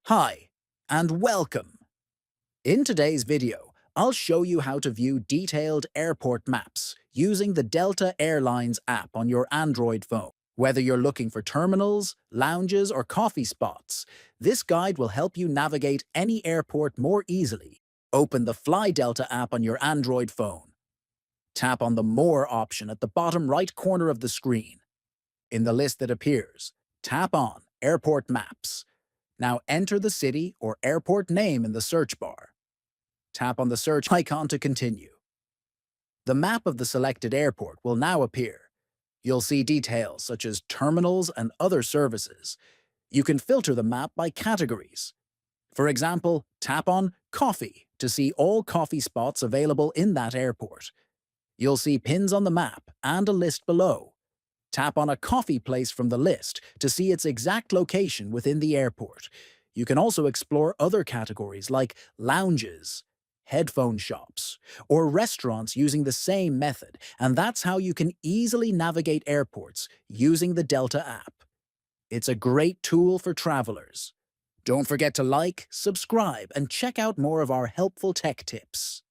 Hi, and welcome. In today's video, I'll show you how to view detailed airport maps using the Delta Airlines app on your Android phone. Whether you're looking for terminals, lounges, or coffee spots, this guide will help you navigate any airport more easily. Open the Fly Delta app on your Android phone. Tap on the More option at the bottom right corner of the screen. In the list that appears, tap on Airport Maps. Now enter the city or airport name in the search bar. Tap on the search icon to continue. The map of the selected airport will now appear. You'll see details such as terminals and other services. You can filter the map by categories. For example, tap on Coffee to see all coffee spots available in that airport. You'll see pins on the map and a list below. Tap on a coffee place from the list to see its exact location within the airport. You can also explore other categories like lounges, headphone shops, or restaurants using the same method, and that's how you can easily navigate airports using the Delta app. It's a great tool for travelers. Don't forget to like, subscribe, and check out more of our helpful tech tips.